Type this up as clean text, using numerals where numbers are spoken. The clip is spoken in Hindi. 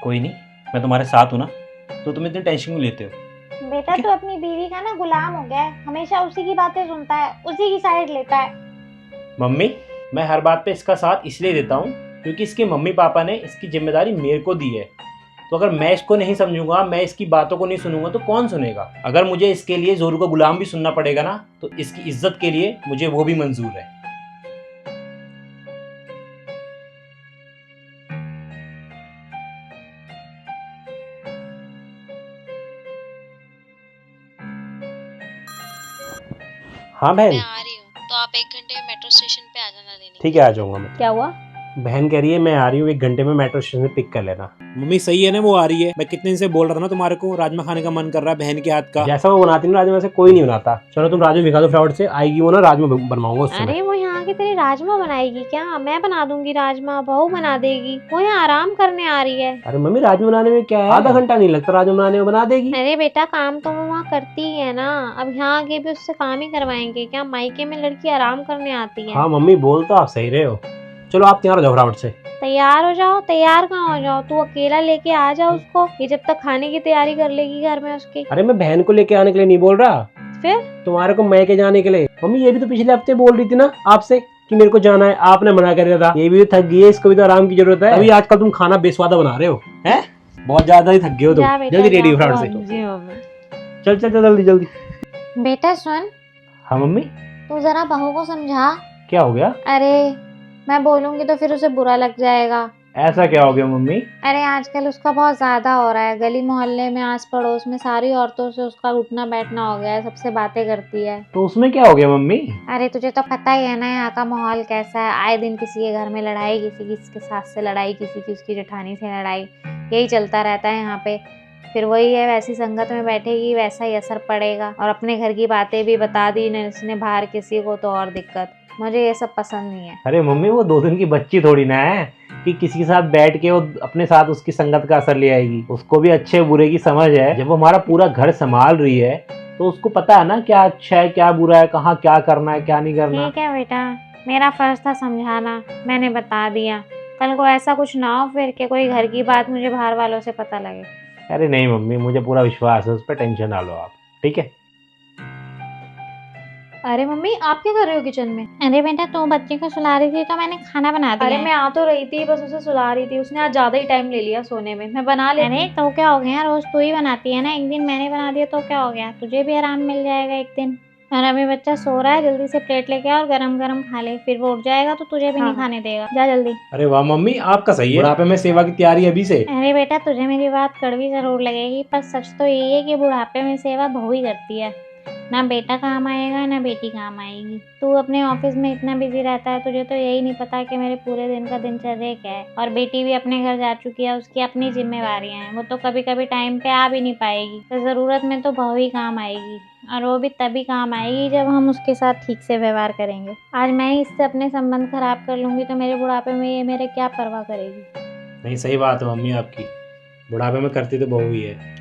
कोई नहीं, मैं तुम्हारे साथ हूँ ना, तो तुम इतनी टेंशन क्यों लेते हो? बेटा तू अपनी बीवी का ना गुलाम हो गया है, हमेशा उसी की बातें सुनता है, उसी की साइड लेता है। मम्मी, मैं हर बात पे इसका साथ इसलिए देता हूँ क्योंकि इसके मम्मी पापा ने इसकी जिम्मेदारी मेरे को दी है। तो अगर मैं इसको नहीं समझूंगा, मैं इसकी बातों को नहीं सुनूंगा तो कौन सुनेगा? अगर मुझे इसके लिए जोरू का गुलाम भी सुनना पड़ेगा ना, तो इसकी इज्जत के लिए मुझे वो भी मंजूर है। हाँ मैं बहन। आ रही हूँ तो आप 1 घंटे में मेट्रो स्टेशन पे आ जाना लेने। ठीक है, आ जाऊंगा मैं। क्या हुआ? बहन कह रही है मैं आ रही हूँ, 1 घंटे में मेट्रो स्टेशन से पिक कर लेना। मम्मी सही है ना, वो आ रही है। मैं कितने दिन से बोल रहा था ना तुम्हारे को, राजमा खाने का मन कर रहा है बहन के हाथ का। जैसा वो बनाती है ना राजमा, वैसे कोई नहीं बनाता। चलो तुम राजमा दिखा दो, फटाफट से आएगी वो ना, राजमा बनवाऊंगा उससे। अरे वो यहाँ की तेरी राजमा बनाएगी क्या? मैं बना दूंगी राजमा, बहू बना देगी। वो यहाँ आराम करने आ रही है। अरे मम्मी, राजमा बनाने में क्या है, आधा घंटा नहीं लगता राजमा बनाने में, बना देगी। अरे बेटा काम तो वो वहाँ करती ही है ना, अब यहाँ आके भी उससे काम ही करवाएंगे क्या? मायके में लड़की आराम करने आती है। हाँ मम्मी, बोल तो आप सही रहे हो। चलो आप तैयार हो जाओ फटाफट से। तैयार हो जाओ? तैयार कहाँ हो जाओ, तू अकेला लेके आ जा उसको, ये जब तक खाने की तैयारी कर लेगी घर में उसकी। अरे मैं बहन को लेके आने के लिए नहीं बोल रहा, फिर तुम्हारे को मैके जाने के लिए। मम्मी ये भी तो पिछले हफ्ते बोल रही थी ना आपसे कि मेरे को जाना है, आपने मना कर दिया था। ये भी तो थक गई है, इसको भी तो आराम की जरूरत है। अभी आजकल तुम खाना बेस्वादा बना रहे हो, हैं? बहुत ज्यादा ही थक गए हो तुम। जल्दी रेडी हो फटाफट से। चल चल चल जल्दी जल्दी। बेटा सुन, हाँ मम्मी। तू जरा बहू को समझा। क्या हो गया? अरे मैं बोलूंगी तो फिर उसे बुरा लग जाएगा। ऐसा क्या हो गया मम्मी? अरे आजकल उसका बहुत ज्यादा हो रहा है, गली मोहल्ले में आस पड़ोस में सारी औरतों से उसका उठना बैठना हो गया है, सबसे बातें करती है। तो उसमें क्या हो गया मम्मी? अरे तुझे तो पता ही है ना यहाँ का माहौल कैसा है, आए दिन किसी के घर में लड़ाई, किसी की इसके सास से लड़ाई, किसी की उसकी जेठानी से लड़ाई, यही चलता रहता है यहाँ पे। फिर वही है, वैसी संगत में बैठेगी वैसा ही असर पड़ेगा। और अपने घर की बातें भी बता दी न इसने बाहर किसी को, तो और दिक्कत। मुझे ये सब पसंद नहीं है। अरे मम्मी, वो 2 दिन की बच्ची थोड़ी ना है कि किसी के साथ बैठ के वो अपने साथ उसकी संगत का असर ले आएगी। उसको भी अच्छे बुरे की समझ है। जब वो हमारा पूरा घर संभाल रही है तो उसको पता है ना क्या अच्छा है क्या बुरा है, कहाँ क्या करना है क्या नहीं करना। ठीक है बेटा, मेरा फर्ज था समझाना, मैंने बता दिया। कल को ऐसा कुछ ना हो फिर के कोई घर की बात मुझे बाहर वालों से पता लगे। अरे नहीं मम्मी, मुझे पूरा विश्वास है उस पर, टेंशन ना लो आप, ठीक है? अरे मम्मी आप क्या कर रहे हो किचन में? अरे बेटा तू बच्चे को सुला रही थी तो मैंने खाना बना दिया। अरे मैं आ तो रही थी, बस उसे सुला रही थी, उसने आज ज्यादा ही टाइम ले लिया सोने में। मैं बना लेती। अरे तो क्या हो गया, रोज तू ही बनाती है ना, एक दिन मैंने बना दिया तो क्या हो गया, तुझे भी आराम मिल जाएगा एक दिन। और अभी बच्चा सो रहा है, जल्दी से प्लेट लेके आ और गरम गरम खा ले, फिर वो उठ जाएगा तो तुझे भी नहीं खाने देगा। जा जल्दी। अरे वाह मम्मी, आपका सही है, बुढ़ापे में सेवा की तैयारी अभी से। अरे बेटा तुझे मेरी बात कड़वी जरूर लगेगी, पर सच तो यही है कि बुढ़ापे में सेवा बहू ही करती है। ना बेटा काम आएगा ना बेटी काम आएगी। तू अपने ऑफिस में इतना बिजी रहता है, तुझे तो यही नहीं पता कि मेरे पूरे दिन का दिनचर्या क्या है। और बेटी भी अपने घर जा चुकी है, उसकी अपनी जिम्मेवारियां हैं, वो तो कभी कभी टाइम पे आ भी नहीं पाएगी। तो ज़रूरत में तो बहू ही काम आएगी, और वो भी तभी काम आएगी जब हम उसके साथ ठीक से व्यवहार करेंगे। आज मैं ही इससे अपने संबंध खराब कर लूँगी तो मेरे बुढ़ापे में ये मेरे क्या परवाह करेगी। नहीं, सही बात है मम्मी आपकी, बुढ़ापे में करती तो बहू ही है।